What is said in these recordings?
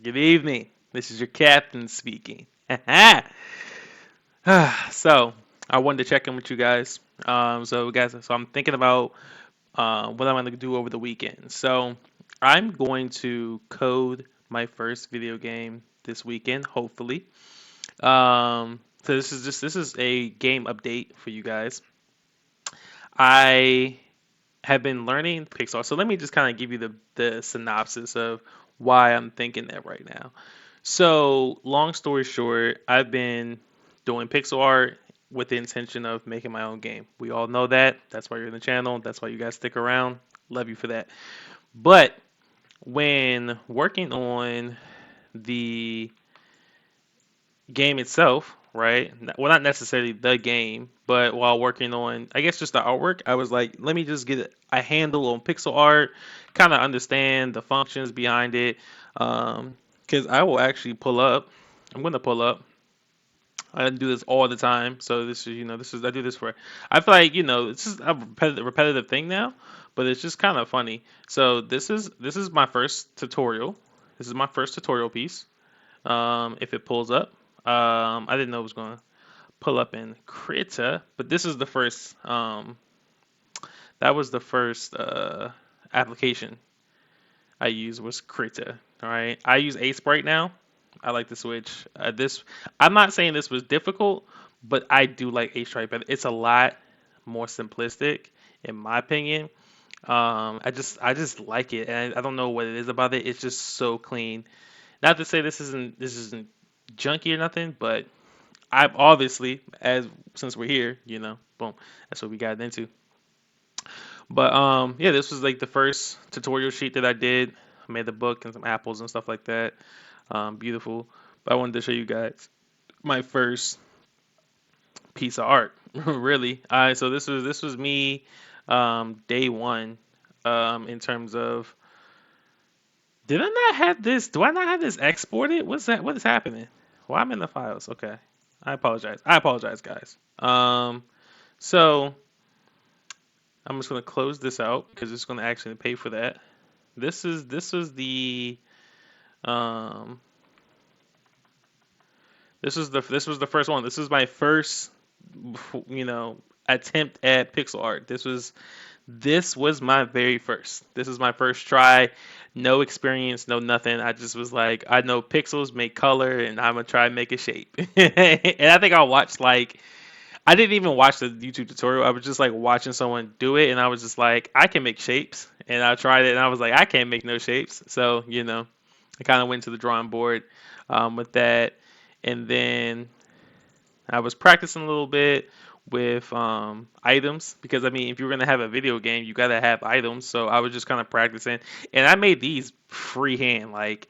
Good evening. This is your captain speaking. So, I wanted to check in with you guys. So I'm thinking about what I'm going to do over the weekend. So, I'm going to code my first video game this weekend, hopefully. So this is a game update for you guys. I have been learning Pixar. So let me just kind of give you the synopsis of why I'm thinking that right now. So, long story short, I've been doing pixel art with the intention of making my own game. We all know that. That's why you're in the channel. That's why you guys stick around. Love you for that. But when working on the game itself, right? Well, not necessarily the game, but while working on, I guess, just the artwork, I was like, let me just get a handle on pixel art, kind of understand the functions behind it. Because I will actually pull up. I'm going to pull up. I do this all the time, so this is I do this for. I feel like it's just a repetitive thing now, but it's just kind of funny. So this is my first tutorial. This is my first tutorial piece. If it pulls up, I didn't know it was going to pull up in Krita, but this is the first. That was the first application I used was Krita. All right, I use Ace right now. I like the Switch. I'm not saying this was difficult, but I do like Ace better. It's a lot more simplistic, in my opinion. I just like it, and I don't know what it is about it. It's just so clean. Not to say this isn't junky or nothing, but I've obviously, as since we're here, boom, that's what we got into. But yeah, this was like the first tutorial sheet that I did. I made the book and some apples and stuff like that. Beautiful. But I wanted to show you guys my first piece of art. Really. So this was me day one in terms of did I not have this? Do I not have this exported? What's that? What is happening? Why I'm in the files? Okay. I apologize. I apologize, guys. So I'm just gonna close this out because it's gonna actually pay for that. This is um this was the first one. This was my first attempt at pixel art. This was my very first. This is my first try. No experience, no nothing. I just was like, I know pixels make color, and I'm gonna try and make a shape. And I think I watched like I didn't even watch the YouTube tutorial. I was just like watching someone do it, and I was just like, I can make shapes. And I tried it, and I was like, I can't make no shapes. So I kind of went to the drawing board with that, and then I was practicing a little bit with items because I mean, if you're gonna have a video game, you gotta have items. So I was just kind of practicing, and I made these freehand. Like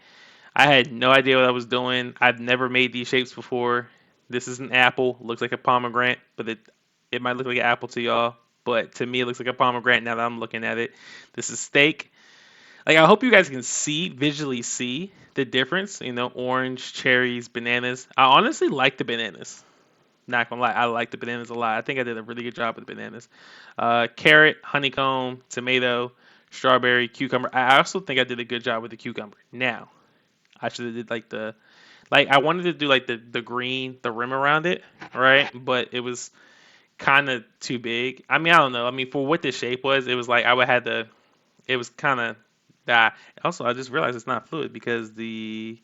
I had no idea what I was doing. I've never made these shapes before. This is an apple. Looks like a pomegranate, but it might look like an apple to y'all. But to me, it looks like a pomegranate now that I'm looking at it. This is steak. Like I hope you guys can visually see the difference. Orange, cherries, bananas. I honestly like the bananas. Not gonna lie, I like the bananas a lot. I think I did a really good job with the bananas. Carrot, honeycomb, tomato, strawberry, cucumber. I also think I did a good job with the cucumber. Now, I should have did like I wanted to do like the green, the rim around it, right? But it was kind of too big. I mean, I don't know. I mean, for what the shape was, it was like I would have to. It was kind of that. Also, I just realized it's not fluid because the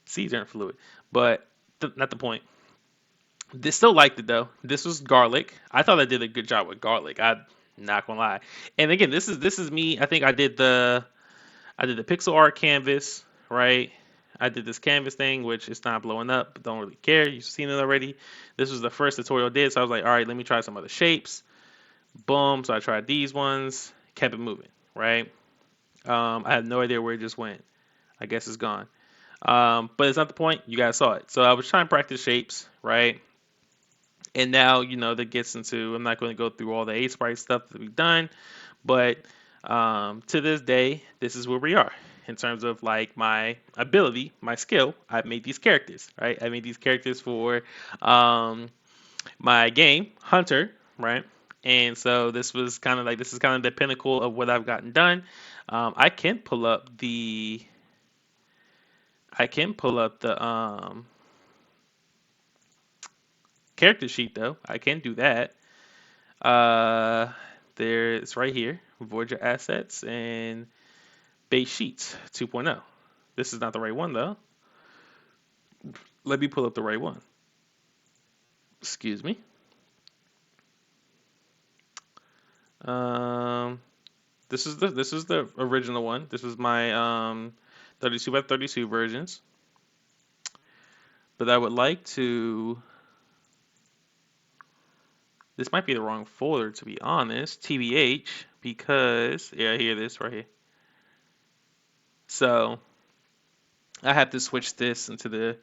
seeds aren't fluid. But not the point. This still liked it though. This was garlic. I thought I did a good job with garlic. I'm not gonna lie. And again, this is me. I think I did the pixel art canvas, right? I did this canvas thing, which is not blowing up, but don't really care. You've seen it already. This was the first tutorial I did, so I was like, all right, let me try some other shapes. Boom. So I tried these ones, kept it moving, right? I have no idea where it just went. I guess it's gone. But it's not the point. You guys saw it. So I was trying to practice shapes, right? And now, that gets into, I'm not going to go through all the A sprite stuff that we've done, but to this day, this is where we are in terms of like my ability, my skill. I've made these characters, right? I made these characters for um, my game, Hunter, right? And so this is kind of the pinnacle of what I've gotten done. I can pull up I can pull up the character sheet though. I can do that. Uh, there it's right here. Voyager assets and base sheets 2.0. This is not the right one though. Let me pull up the right one. Excuse me. Um, this is the original one. This is my 32 by 32 versions. But I would like to. This might be the wrong folder to be honest. TBH because yeah, here it is right here. So I have to switch this into the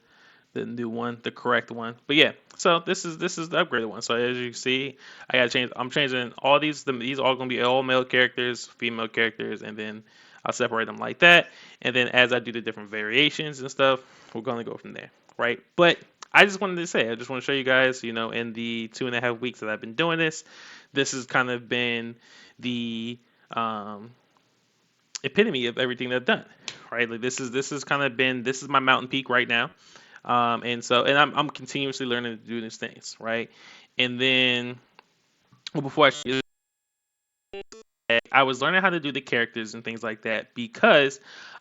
new one, the correct one. But yeah, so this is the upgraded one. So as you can see, I gotta change. I'm changing all these. These are gonna be all male characters, female characters, and then I'll separate them like that. And then as I do the different variations and stuff, we're gonna go from there, right? But I just wanted to say, I just want to show you guys, in the 2.5 weeks that I've been doing this, this has kind of been the um, epitome of everything that I've done, right? Like this has kind of been this is my mountain peak right now. And I'm continuously learning to do these things, right? And then well, before I was learning how to do the characters and things like that because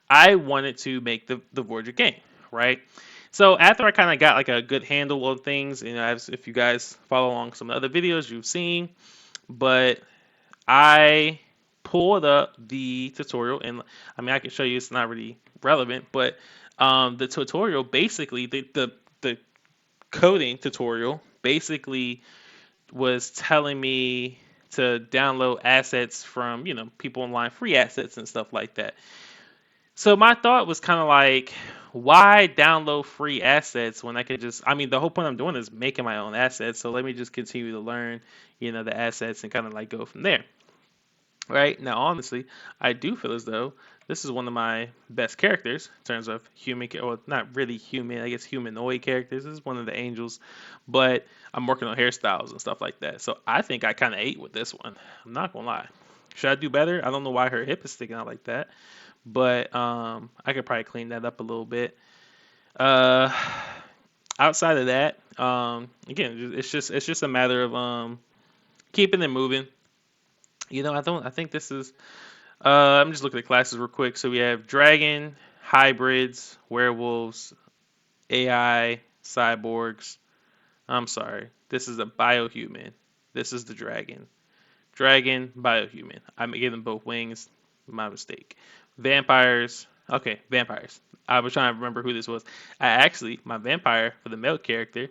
I wanted to make the Voyager game, right? So after I kind of got like a good handle of things, as if you guys follow along some of the other videos you've seen, but I pulled up the tutorial, and I mean I can show you it's not really relevant, but the tutorial basically the coding tutorial basically was telling me to download assets from people online, free assets and stuff like that. So my thought was kind of like, why download free assets when I could just, I mean, the whole point I'm doing is making my own assets. So let me just continue to learn, the assets and kind of like go from there. Right now, honestly, I do feel as though this is one of my best characters in terms of human, or not really human, I guess humanoid characters. This is one of the angels, but I'm working on hairstyles and stuff like that. So I think I kind of ate with this one. I'm not gonna lie. Should I do better? I don't know why her hip is sticking out like that, but I could probably clean that up a little bit. Uh, outside of that, again, it's just a matter of keeping it moving. I don't. I think this is I'm just looking at the classes real quick. So we have dragon, hybrids, werewolves, AI, cyborgs. I'm sorry. This is a biohuman. This is the dragon. Dragon, biohuman. I gave them both wings. My mistake. Vampires. Okay, vampires. I was trying to remember who this was. My vampire for the male character.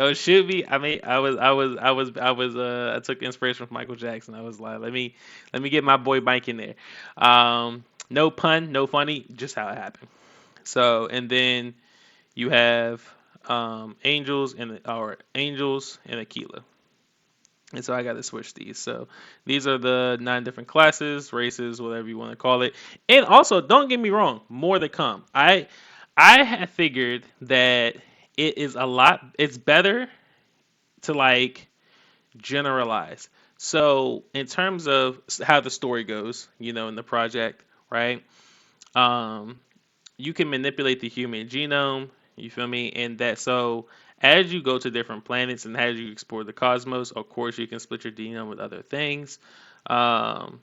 Oh, it should be. I mean, I took inspiration from Michael Jackson. I was like, let me get my boy Mike in there. No pun, no funny, just how it happened. So, and then you have angels and Aquila. And so I got to switch these. So these are the 9 different classes, races, whatever you want to call it. And also, don't get me wrong, more to come. I have figured that it's better to like generalize. So in terms of how the story goes, in the project, right? Um, you can manipulate the human genome. You feel me? And that so as you go to different planets and as you explore the cosmos, of course you can split your genome with other things. Um,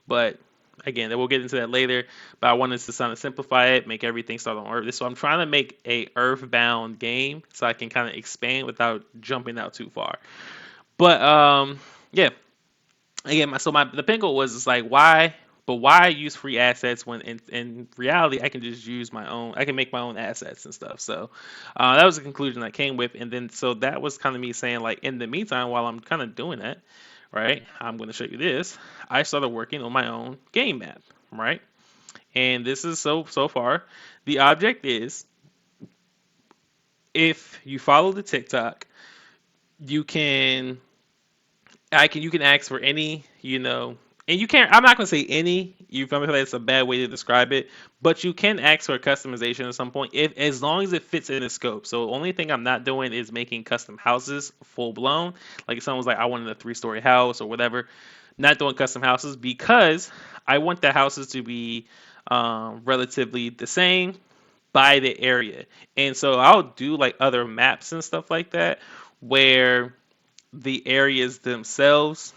but again, we'll get into that later. But I wanted to kind of simplify it, make everything start on Earth. So I'm trying to make a Earthbound game so I can kind of expand without jumping out too far. But yeah. Again, my the pinnacle was just like why, but why use free assets when in reality I can just use my own. I can make my own assets and stuff. So that was the conclusion I came with, and then so that was kind of me saying like in the meantime while I'm kind of doing that, right? I'm going to show you this. I started working on my own game map, right? And this is so far. The object is if you follow the TikTok, you can you can ask for any, and you can't. I'm not gonna say any. You feel me? That's a bad way to describe it. But you can ask for customization at some point, if as long as it fits in the scope. So the only thing I'm not doing is making custom houses full blown. Like if someone's like, I wanted a 3-story house or whatever. not doing custom houses because I want the houses to be relatively the same by the area. And so I'll do like other maps and stuff like that where the areas themselves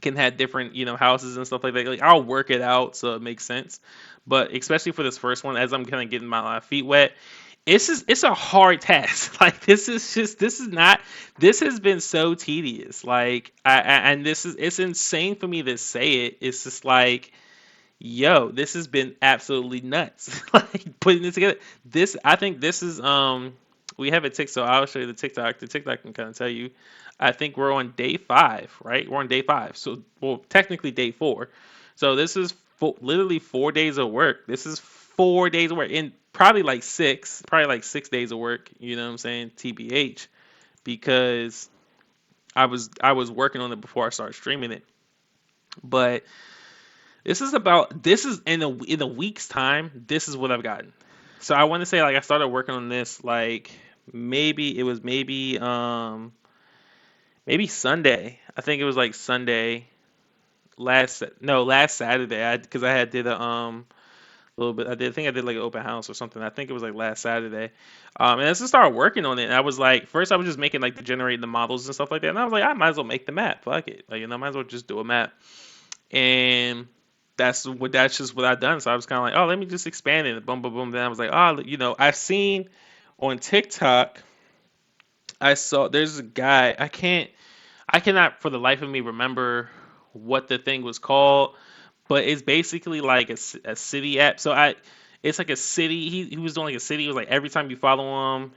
can have different, houses and stuff like that. Like I'll work it out so it makes sense. But especially for this first one, as I'm kind of getting my feet wet, it's a hard task. Like this is not this has been so tedious. Like and this is it's insane for me to say it. It's just like yo, this has been absolutely nuts. Like putting it together. This I think this is we have a TikTok. So I'll show you the TikTok. The TikTok can kind of tell you. I think we're on day 5, right? We're on day 5. So well, technically day 4. So this is literally 4 days of work. This is 4 days of work, and probably like 6 days of work. You know what I'm saying? TBH, because I was working on it before I started streaming it, but this is in a week's time. This is what I've gotten. So I want to say like I started working on this like maybe Sunday. I think it was like Sunday last Saturday. Because I had did a little bit. I think I did like an open house or something. I think it was like last Saturday. And I just started working on it. And I was like, first I was just making like the generating the models and stuff like that. And I was like, I might as well make the map. Fuck it. Like, might as well just do a map. And that's just what I've done. So I was kind of like, oh, let me just expand it. Boom, boom, boom. Then I was like, oh, I've seen on TikTok. I saw there's a guy. I cannot for the life of me remember what the thing was called, but it's basically like a city app. It's like a city. He was doing like a city. It was like every time you follow him,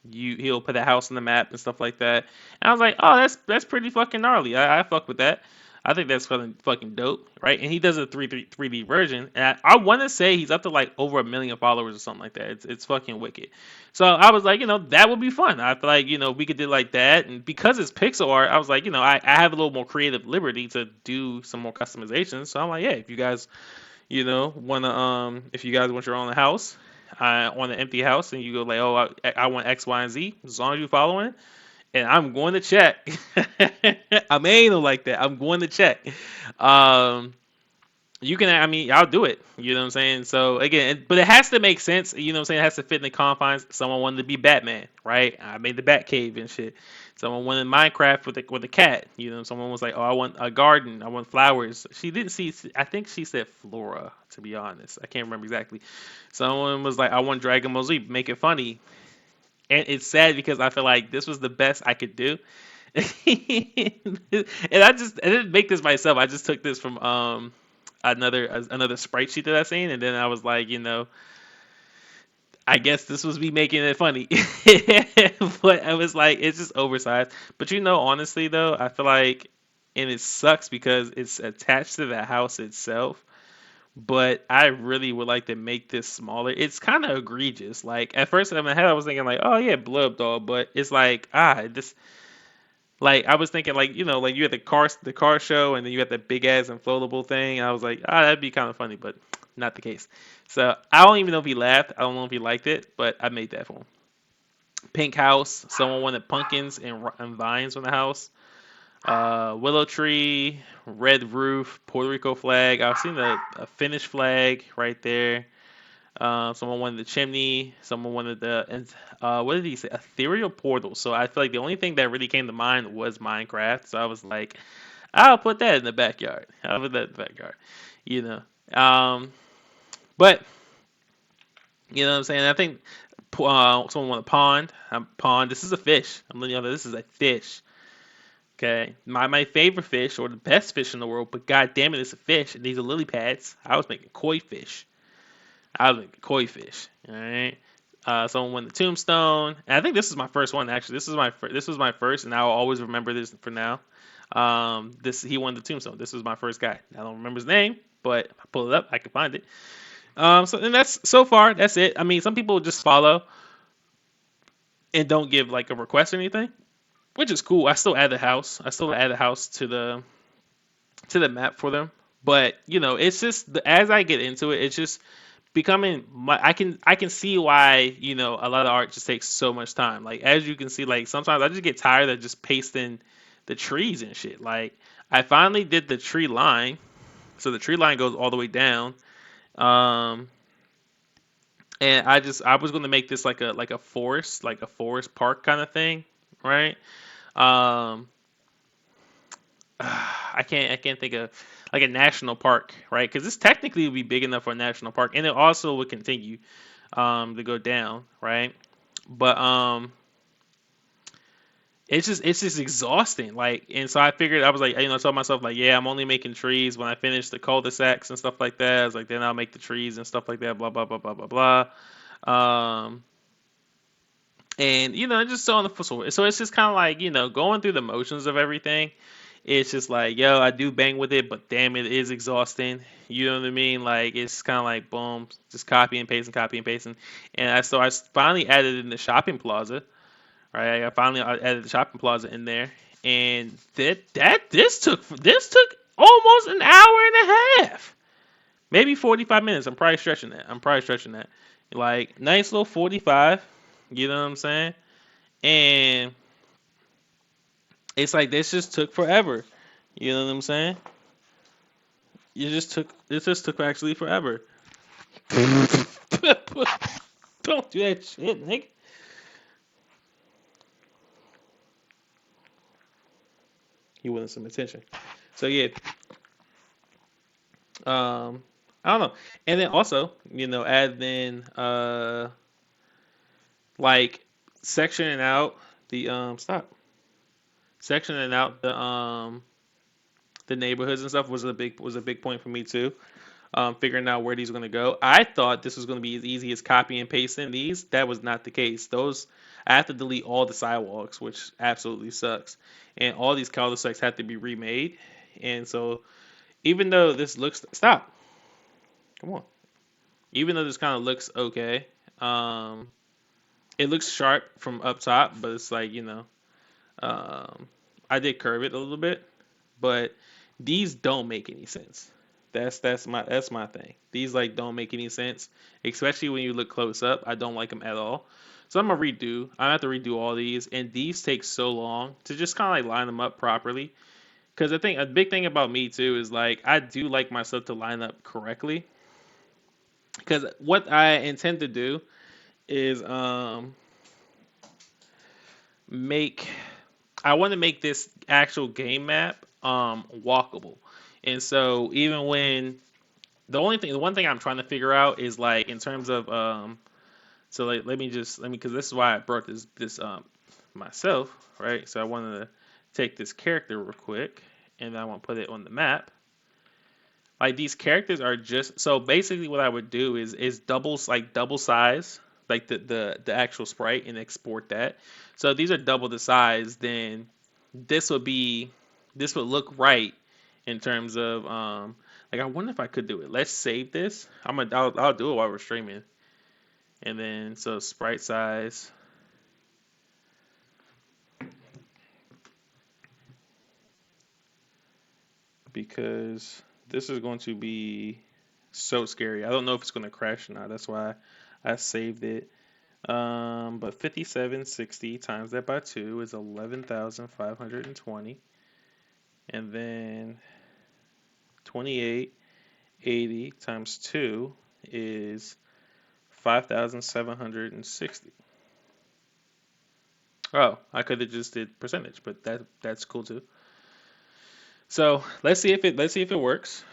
he'll put a house on the map and stuff like that. And I was like, oh, that's pretty fucking gnarly. I fuck with that. I think that's fucking dope, right? And he does a 3D version, and I want to say he's up to like over 1 million followers or something like that. It's fucking wicked. So I was like, that would be fun. I feel like we could do like that, and because it's pixel art, I was like, I have a little more creative liberty to do some more customizations. So I'm like, yeah, if you guys wanna if you guys want your own house, on an empty house, and you go like, oh, I want X, Y, and Z, as long as you following, and I'm going to check. I'm anal like that. I'm going to check. Um, you can, I mean, I'll do it. You know what I'm saying? So again, but it has to make sense. You know what I'm saying? It has to fit in the confines. Someone wanted to be Batman, right? I made the Bat Cave and shit. Someone wanted Minecraft with a cat. Someone was like, oh, I want a garden. I want flowers. She didn't see. I think she said flora. To be honest, I can't remember exactly. Someone was like, I want Dragon Ball Z. Make it funny. And it's sad because I feel like this was the best I could do. And I didn't make this myself. I just took this from another sprite sheet that I seen, and then I was like, I guess this was me making it funny. But I was like, it's just oversized. But honestly though, I feel like, and it sucks because it's attached to the house itself. But I really would like to make this smaller. It's kind of egregious. Like at first in my head, I was thinking like, oh yeah, blow up doll. But it's like this. Like I was thinking like like you had the car show, and then you had the big ass inflatable thing. And I was like, that'd be kind of funny, but not the case. So I don't even know if he laughed. I don't know if he liked it, but I made that for him. Pink house. Someone wanted pumpkins and vines on the house. Willow tree, red roof, Puerto Rico flag. I've seen a Finnish flag right there. Someone wanted the chimney. Someone wanted what did he say? Ethereal portal. So I feel like the only thing that really came to mind was Minecraft. So I was like, I'll put that in the backyard. I'll put that in the backyard. You know. But what I'm saying. I think someone wanted a pond. Pond. This is a fish. I'm letting you know this is a fish. Okay, my favorite fish or the best fish in the world, but god damn it, it's a fish. And these are lily pads. I was making koi fish. I was making koi fish. All right. Someone won the tombstone. And I think this is my first one actually. This was my first, and I'll always remember this for now. This he won the tombstone. This was my first guy. I don't remember his name, but if I pull it up, I can find it. And that's so far. That's it. I mean, some people just follow and don't give like a request or anything, which is cool. I still add the house. I still add the house to the map for them. But it's just as I get into it, it's just becoming. I can see why a lot of art just takes so much time. Like as you can see, like sometimes I just get tired of just pasting the trees and shit. Like I finally did the tree line, so the tree line goes all the way down. Um, and I was gonna make this like a forest park kind of thing, right? Um, I can't think of like a national park, right? Because this technically would be big enough for a national park, and it also would continue to go down, right? But it's just exhausting. Like, and so I figured I was like, I told myself like, yeah, I'm only making trees when I finish the cul-de-sacs and stuff like that. I was like, then I'll make the trees and stuff like that. Blah blah blah blah blah blah. And just so on the so it's just kind of like going through the motions of everything. It's just like, yo, I do bang with it, but damn, it is exhausting. You know what I mean? Like it's kind of like boom, just copy and pasting. And I finally added in the shopping plaza, right? I finally added the shopping plaza in there, and this took almost an hour and a half, maybe 45 minutes. I'm probably stretching that. Like nice little 45. You know what I'm saying? And it's like this just took forever. You know what I'm saying? It just took actually forever. Don't do that shit, nigga. He wanted some attention. So yeah, I don't know. And then also, add in like sectioning out the sectioning out the neighborhoods and stuff was a big point for me too. Figuring out where these are going to go. I thought this was going to be as easy as copy and pasting these. That was not the case. Those I have to delete all the sidewalks, which absolutely sucks. And all these cul-de-sacs have to be remade. And so even though this looks stop, come on. Even though this kind of looks okay, um, it looks sharp from up top, but it's like um, I did curve it a little bit, but these don't make any sense. That's my thing. These like don't make any sense, especially when you look close up. I don't like them at all. So I'm gonna redo. I have to redo all these, and these take so long to just kind of like line them up properly. Because I think a big thing about me too is like I do like my stuff to line up correctly. Because what I intend to do is make I want to make this actual game map walkable. And so even when the one thing I'm trying to figure out is like in terms of so like let me because this is why I brought this myself, right? So I wanted to take this character real quick and I want to put it on the map. Like these characters are just so basically what I would do is double size like the actual sprite and export that. So if these are double the size, then this would be this would look right in terms of like I wonder if I could do it. Let's save this. I'll do it while we're streaming. And then so sprite size because this is going to be so scary. I don't know if it's going to crash or not. That's why I saved it. But 5760 times that by 2 is 11,520. And then 2880 times 2 is 5,760. Oh, I could have just did percentage, but that's cool too. So let's see if it works.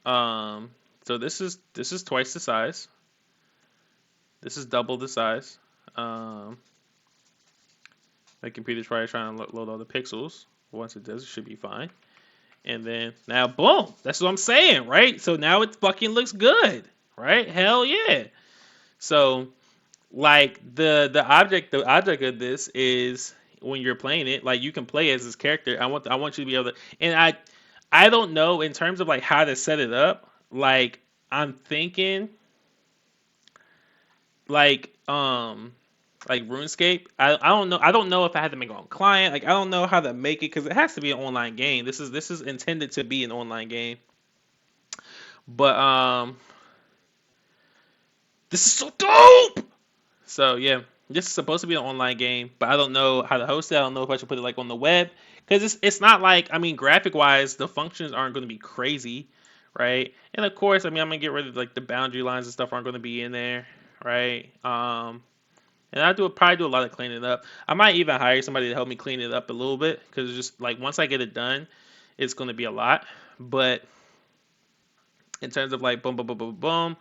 Um, so this is twice the size. This is double the size. Um, my computer's probably trying to load all the pixels. Once it does, it should be fine. And then now, boom! That's what I'm saying, right? So now it fucking looks good, right? Hell yeah! So like the object of this is when you're playing it, like you can play as this character. I want you to be able to, and I don't know in terms of like how to set it up. Like I'm thinking like like RuneScape. I don't know if I had to make it on client. Like I don't know how to make it because it has to be an online game. This is intended to be an online game. But this is so dope. So yeah, this is supposed to be an online game, but I don't know how to host it. I don't know if I should put it like on the web because it's not like, I mean, graphic wise, the functions aren't going to be crazy, right? And of course, I mean, I'm gonna get rid of like the boundary lines and stuff aren't going to be in there, right? And I do probably do a lot of cleaning up. I might even hire somebody to help me clean it up a little bit because just like once I get it done, it's going to be a lot. But in terms of like boom, boom, boom, boom, boom,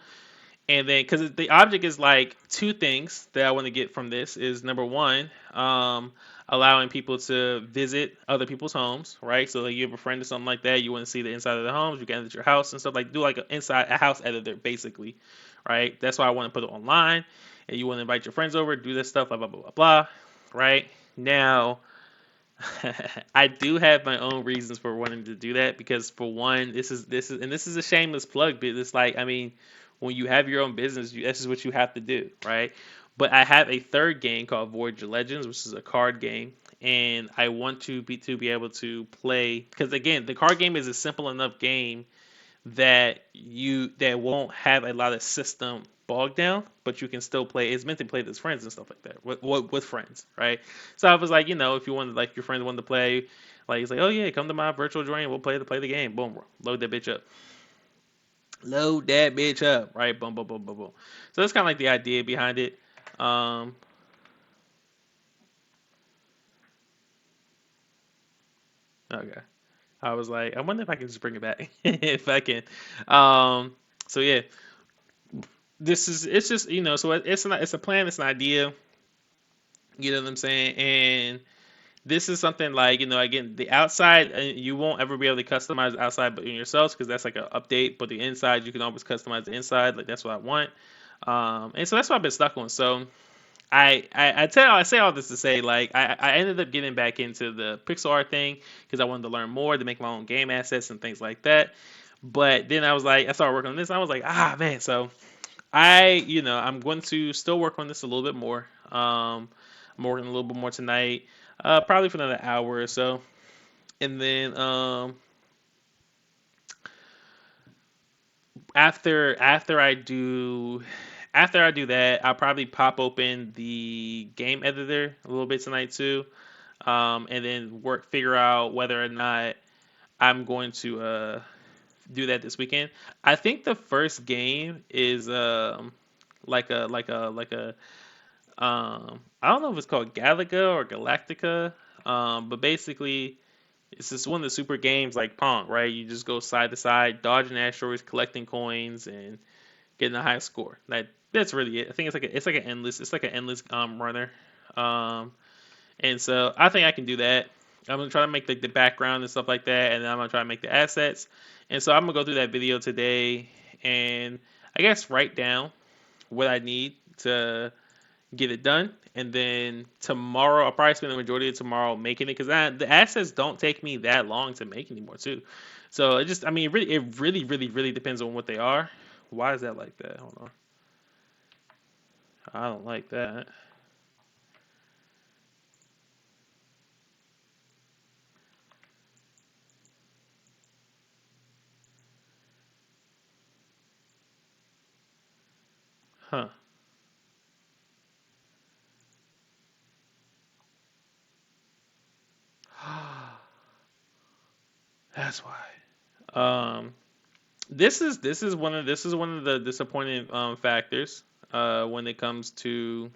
and then because the object is like two things that I want to get from this is number one, allowing people to visit other people's homes, right? So like you have a friend or something like that, you want to see the inside of the homes, you can edit your house and stuff like do like an inside a house editor basically, right? That's why I want to put it online, and you want to invite your friends over, do this stuff, blah blah blah blah blah, right? Now I do have my own reasons for wanting to do that because for one, this is a shameless plug, but it's like I mean, when you have your own business, this is what you have to do, right? But I have a third game called Voyager Legends, which is a card game, and I want to be able to play because again, the card game is a simple enough game that won't have a lot of system bog down, but you can still play. It's meant to play with friends and stuff like that, with friends, right? So I was like, if you wanted, like, your friends wanted to play, like, he's like, oh yeah, come to my virtual joint, we'll play the game. Boom, load that bitch up, load that bitch up, right? Boom, boom, boom, boom, boom. So that's kind of like the idea behind it. Um, okay. I was like, I wonder if I can just bring it back, if I can. Um, so yeah, it's just so it's a plan, it's an idea. You know what I'm saying? And this is something like, again, the outside, you won't ever be able to customize the outside but in yourselves because that's like an update. But the inside, you can always customize the inside. Like that's what I want. And so that's what I've been stuck on. So I say all this to say like I ended up getting back into the pixel art thing because I wanted to learn more to make my own game assets and things like that. But then I started working on this. And I was like, man. So I'm going to still work on this a little bit more. I'm working a little bit more tonight, probably for another hour or so, and then after after I do after I do that, I'll probably pop open the game editor a little bit tonight too, and then figure out whether or not I'm going to do that this weekend. I think the first game is like a I don't know if it's called Galaga or Galactica, but basically it's just one of the super games like Pong, right? You just go side to side, dodging asteroids, collecting coins, and getting a high score. That's really it. I think it's like an endless runner, um, and so I think I can do that. I'm gonna try to make like the background and stuff like that, and then I'm gonna try to make the assets. And so I'm gonna go through that video today, and I guess write down what I need to get it done. And then tomorrow, I'll probably spend the majority of tomorrow making it because the assets don't take me that long to make anymore, too. So I mean, it really depends on what they are. Why is that like that? Hold on. I don't like that. Huh. That's why. Um, this is one of the disappointing factors when it comes to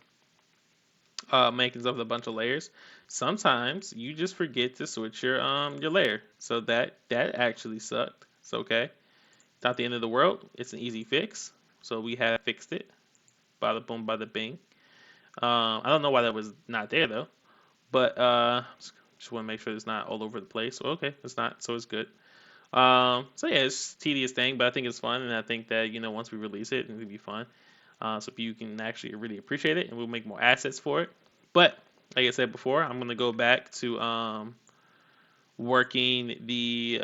making stuff with a bunch of layers. Sometimes you just forget to switch your layer, so that actually sucked. It's okay. It's not the end of the world. It's an easy fix. So we have fixed it. Bada boom, bada bing. I don't know why that was not there though, but just want to make sure it's not all over the place. So, okay, it's not, so it's good. So yeah, it's a tedious thing, but I think it's fun, and I think that once we release it, it'll be fun. So you can actually really appreciate it, and we'll make more assets for it. But like I said before, I'm gonna go back to working the.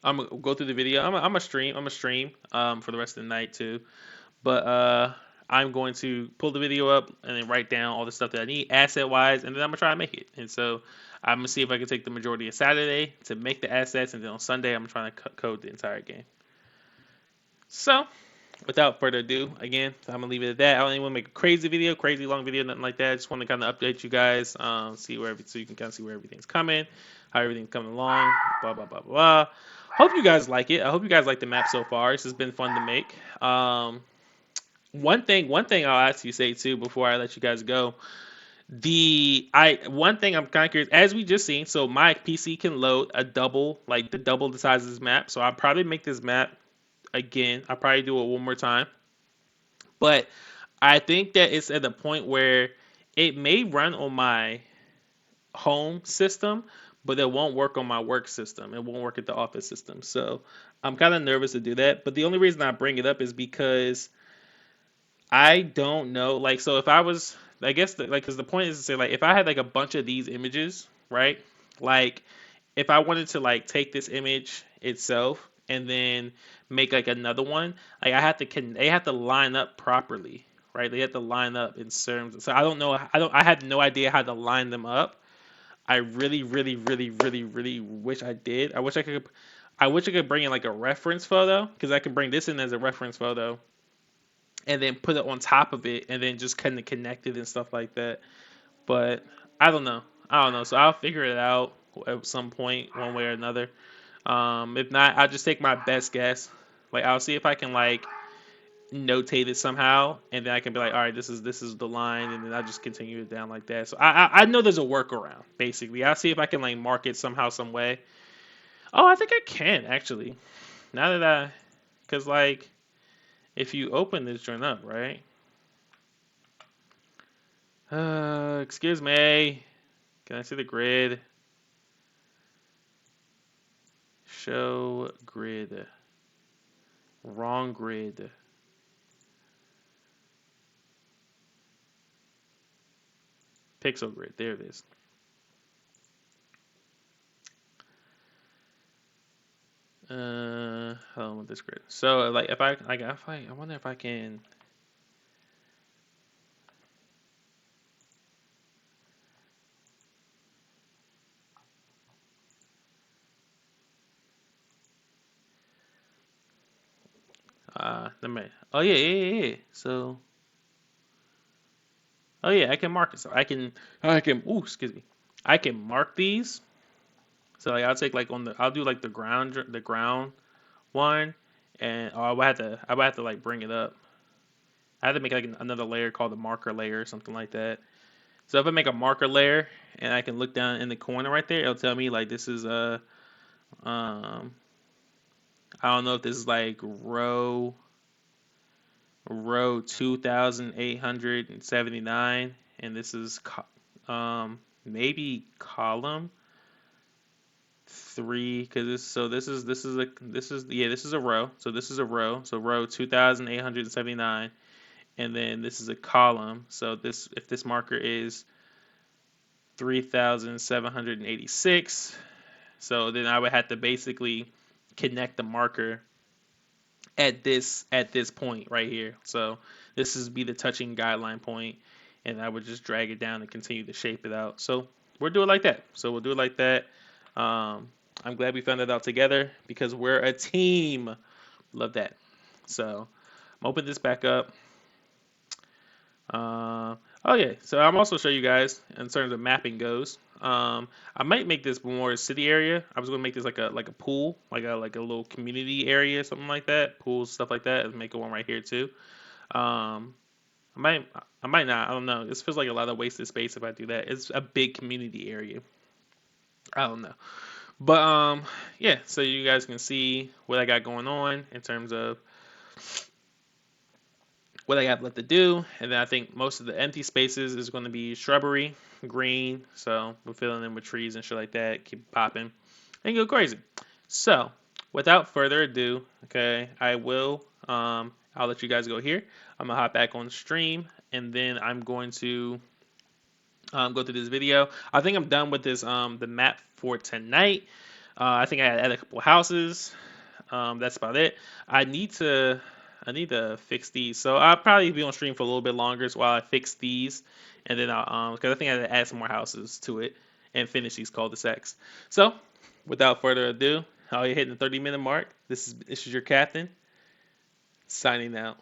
I'm gonna go through the video. I'm a stream. I'm a stream for the rest of the night too. But I'm going to pull the video up and then write down all the stuff that I need asset wise, and then I'm gonna try to make it. And so I'm gonna see if I can take the majority of Saturday to make the assets, and then on Sunday I'm trying to code the entire game. So without further ado, again, I'm gonna leave it at that. I don't even want to make a crazy video, crazy long video, nothing like that. I just want to kind of update you guys, so you can kind of see where everything's coming, how everything's coming along, blah blah blah blah. Hope you guys like it. I hope you guys like the map so far. This has been fun to make. One thing I'll ask you say too before I let you guys go. One thing I'm kind of curious, as we just seen, so my PC can load a double, like the double the size of this map. So I'll probably make this map again. I'll probably do it one more time. But I think that it's at the point where it may run on my home system, but it won't work on my work system. It won't work at the office system. So I'm kind of nervous to do that. But the only reason I bring it up is because I don't know. Like, so if I was, I guess, because the point is to say, like, if I had like a bunch of these images, right? Like, if I wanted to like take this image itself and then make like another one, like they have to line up properly, right? They have to line up in terms. So I don't know. I had no idea how to line them up. I really, really, really, really, really wish I did. I wish I could. I wish I could bring in like a reference photo because I can bring this in as a reference photo and then put it on top of it and then just kind of connect it and stuff like that. But I don't know. I don't know. So I'll figure it out at some point, one way or another. If not, I'll just take my best guess. Like I'll see if I can like notate it somehow, and then I can be like, all right, this is the line, and then I just continue it down like that. So I know there's a workaround. Basically, I'll see if I can like mark it somehow, some way. Oh, I think I can actually. Now that cause like if you open this joint up, right? Excuse me. Can I see the grid? Show grid. Wrong grid. Pixel grid. There it is. Hold on with this grid. So like I wonder if I can. Let me. Oh yeah, yeah, yeah, yeah. So oh yeah, I can mark it. So I can. Ooh, excuse me. I can mark these. So like I'll take like I'll do like the ground one, and oh I would have to like bring it up. I have to make like another layer called the marker layer or something like that. So if I make a marker layer and I can look down in the corner right there, it'll tell me like this is um I don't know if this is like row 2879 and this is maybe column 3 because this is a row. So this is a row. So row 2879 and then this is a column. So this if this marker is 3786. So then I would have to basically connect the marker at this point right here. So this is be the touching guideline point, and I would just drag it down and continue to shape it out. So we'll do it like that. So we'll do it like that. I'm glad we found that out together because we're a team. Love that. So I'm open this back up. Oh yeah, so I'm also show you guys in terms of mapping goes. I might make this more city area. I was gonna make this like a pool, like a little community area, something like that, pools, stuff like that, and make one right here too. Um, I might I might not. I don't know. This feels like a lot of wasted space if I do that. It's a big community area. I don't know, but yeah. So you guys can see what I got going on in terms of what I got left to do. And then I think most of the empty spaces is going to be shrubbery, green. So we're filling in with trees and shit like that. Keep popping and go crazy. So without further ado, okay, I'll let you guys go here. I'm gonna hop back on stream and then I'm going to go through this video. I think I'm done with this the map for tonight. I think I add a couple houses. That's about it. I need to I need to fix these. So I'll probably be on stream for a little bit longer while I fix these, and then I'll because I think I had to add some more houses to it and finish these cul-de-sacs. So without further ado, how you hitting the 30-minute mark? This is your captain Signing out.